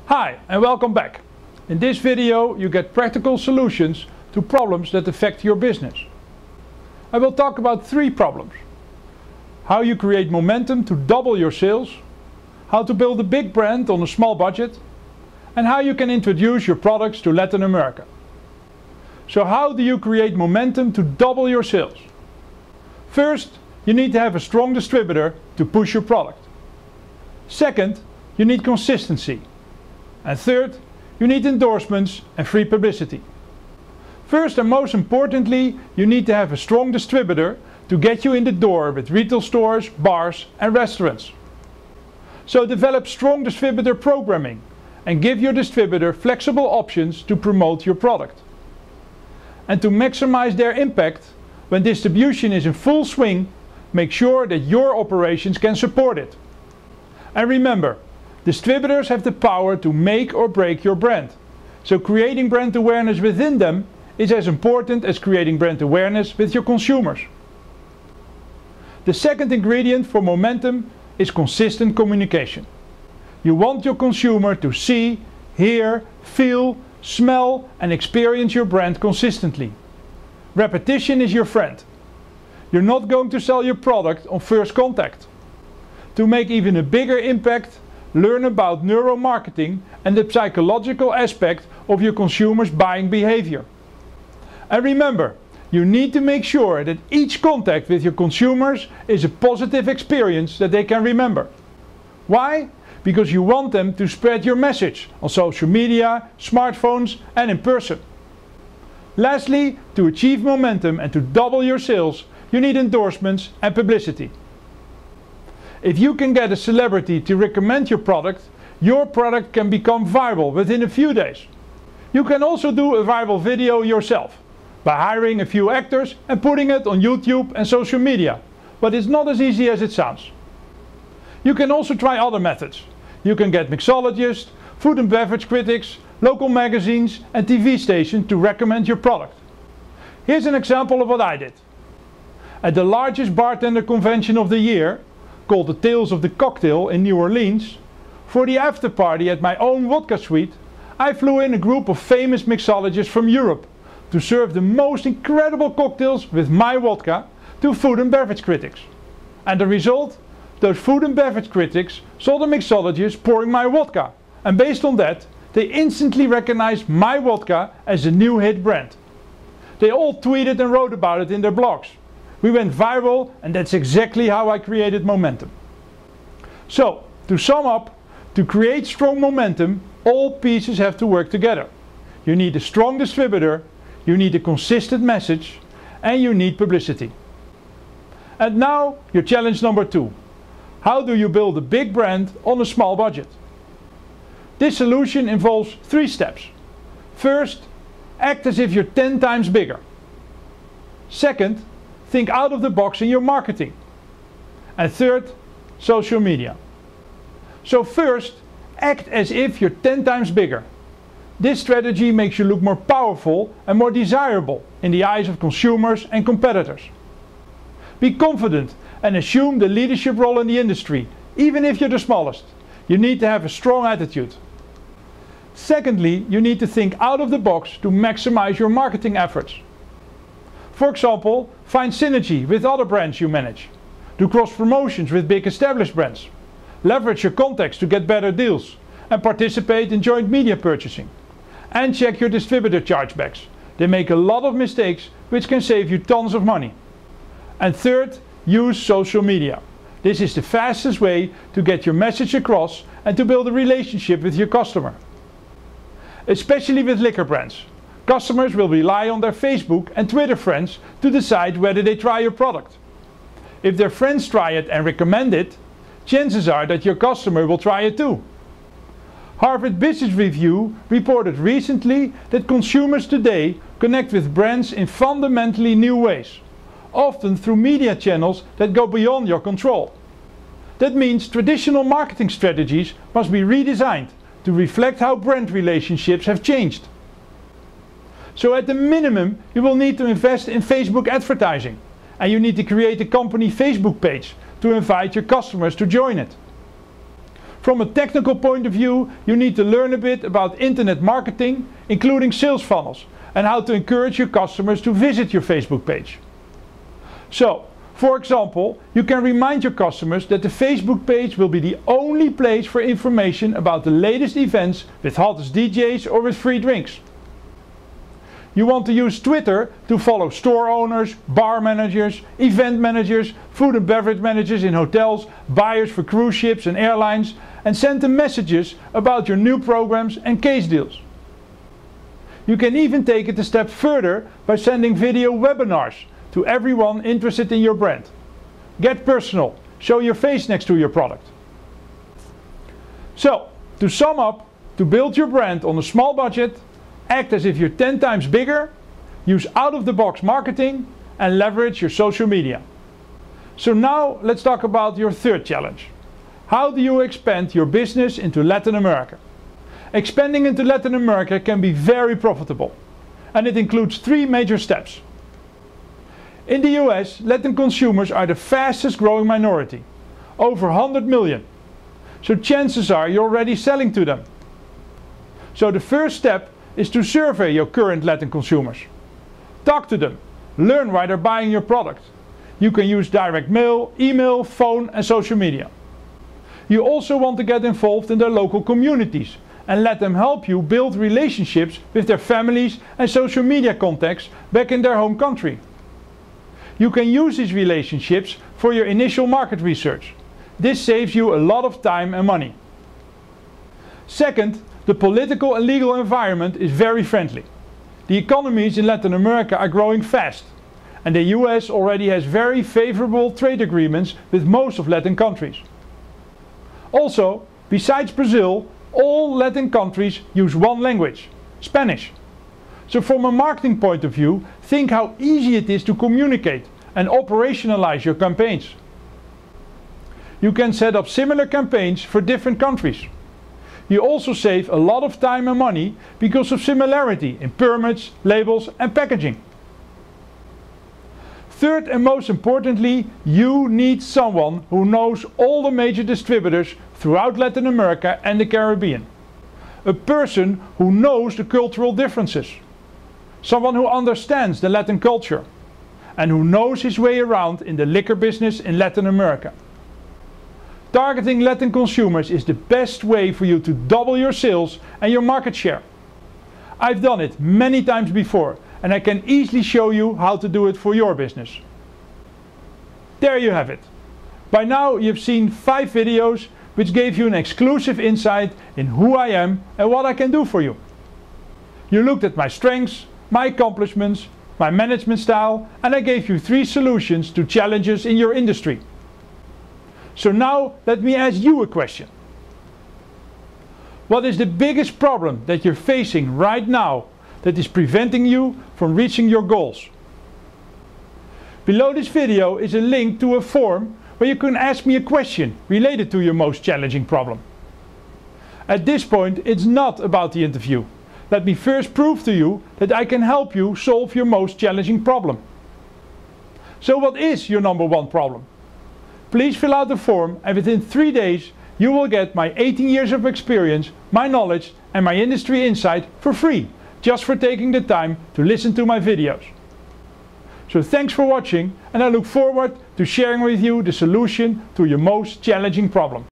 Hi and welcome back. In this video you get practical solutions to problems that affect your business. I will talk about 3 problems. How you create momentum to double your sales, how to build a big brand on a small budget, and how you can introduce your products to Latin America. So how do you create momentum to double your sales? First, you need to have a strong distributor to push your product. Second, you need consistency. And third, you need endorsements and free publicity. First and most importantly, you need to have a strong distributor to get you in the door with retail stores, bars and restaurants. So develop strong distributor programming and give your distributor flexible options to promote your product. And to maximize their impact, when distribution is in full swing, make sure that your operations can support it. And remember, distributors have the power to make or break your brand. So creating brand awareness within them is as important as creating brand awareness with your consumers. The second ingredient for momentum is consistent communication. You want your consumer to see, hear, feel, smell and experience your brand consistently. Repetition is your friend. You're not going to sell your product on first contact. To make even a bigger impact, learn about neuromarketing and the psychological aspect of your consumers' buying behavior. And remember, you need to make sure that each contact with your consumers is a positive experience that they can remember. Why? Because you want them to spread your message on social media, smartphones and in person. Lastly, to achieve momentum and to double your sales, you need endorsements and publicity. If you can get a celebrity to recommend your product can become viral within a few days. You can also do a viral video yourself by hiring a few actors and putting it on YouTube and social media, but it's not as easy as it sounds. You can also try other methods. You can get mixologists, food and beverage critics, local magazines and TV stations to recommend your product. Here's an example of what I did. At the largest bartender convention of the year, called the Tales of the Cocktail in New Orleans, for the after party at my own vodka suite, I flew in a group of famous mixologists from Europe to serve the most incredible cocktails with my vodka to food and beverage critics. And the result? Those food and beverage critics saw the mixologists pouring my vodka, and based on that, they instantly recognized my vodka as a new hit brand. They all tweeted and wrote about it in their blogs. We went viral, and that's exactly how I created momentum. So, to sum up, to create strong momentum, all pieces have to work together. You need a strong distributor, you need a consistent message, and you need publicity. And now, your challenge number 2. How do you build a big brand on a small budget? This solution involves 3 steps. First, act as if you're 10 times bigger. Second, think out of the box in your marketing. And third, social media. So first, act as if you're 10 times bigger. This strategy makes you look more powerful and more desirable in the eyes of consumers and competitors. Be confident and assume the leadership role in the industry, even if you're the smallest. You need to have a strong attitude. Secondly, you need to think out of the box to maximize your marketing efforts. For example, find synergy with other brands you manage. Do cross promotions with big established brands. Leverage your contacts to get better deals and participate in joint media purchasing. And check your distributor chargebacks. They make a lot of mistakes which can save you tons of money. And third, use social media. This is the fastest way to get your message across and to build a relationship with your customer. Especially with liquor brands. Customers will rely on their Facebook and Twitter friends to decide whether they try your product. If their friends try it and recommend it, chances are that your customer will try it too. Harvard Business Review reported recently that consumers today connect with brands in fundamentally new ways, often through media channels that go beyond your control. That means traditional marketing strategies must be redesigned to reflect how brand relationships have changed. So at the minimum, you will need to invest in Facebook advertising, and you need to create a company Facebook page to invite your customers to join it. From a technical point of view, you need to learn a bit about internet marketing, including sales funnels, and how to encourage your customers to visit your Facebook page. So, for example, you can remind your customers that the Facebook page will be the only place for information about the latest events with hottest DJs or with free drinks. You want to use Twitter to follow store owners, bar managers, event managers, food and beverage managers in hotels, buyers for cruise ships and airlines, and send them messages about your new programs and case deals. You can even take it a step further by sending video webinars to everyone interested in your brand. Get personal, show your face next to your product. So, to sum up, to build your brand on a small budget, act as if you're 10 times bigger, use out-of-the-box marketing, and leverage your social media. So now let's talk about your third challenge. How do you expand your business into Latin America? Expanding into Latin America can be very profitable, and it includes 3 major steps. In the US, Latin consumers are the fastest growing minority, over 100 million. So chances are you're already selling to them. So the first step is to survey your current Latin consumers. Talk to them, learn why they're buying your product. You can use direct mail, email, phone and social media. You also want to get involved in their local communities and let them help you build relationships with their families and social media contacts back in their home country. You can use these relationships for your initial market research. This saves you a lot of time and money. Second, the political and legal environment is very friendly. The economies in Latin America are growing fast, and the US already has very favorable trade agreements with most of Latin countries. Also, besides Brazil, all Latin countries use one language, Spanish. So from a marketing point of view, think how easy it is to communicate and operationalize your campaigns. You can set up similar campaigns for different countries. You also save a lot of time and money because of similarity in permits, labels and packaging. Third and most importantly, you need someone who knows all the major distributors throughout Latin America and the Caribbean. A person who knows the cultural differences. Someone who understands the Latin culture and who knows his way around in the liquor business in Latin America. Targeting Latin consumers is the best way for you to double your sales and your market share. I've done it many times before and I can easily show you how to do it for your business. There you have it. By now you've seen 5 videos which gave you an exclusive insight in who I am and what I can do for you. You looked at my strengths, my accomplishments, my management style, and I gave you 3 solutions to challenges in your industry. So now let me ask you a question. What is the biggest problem that you're facing right now that is preventing you from reaching your goals? Below this video is a link to a form where you can ask me a question related to your most challenging problem. At this point, it's not about the interview. Let me first prove to you that I can help you solve your most challenging problem. So what is your number 1 problem? Please fill out the form and within 3 days you will get my 18 years of experience, my knowledge and my industry insight for free, just for taking the time to listen to my videos. So thanks for watching and I look forward to sharing with you the solution to your most challenging problem.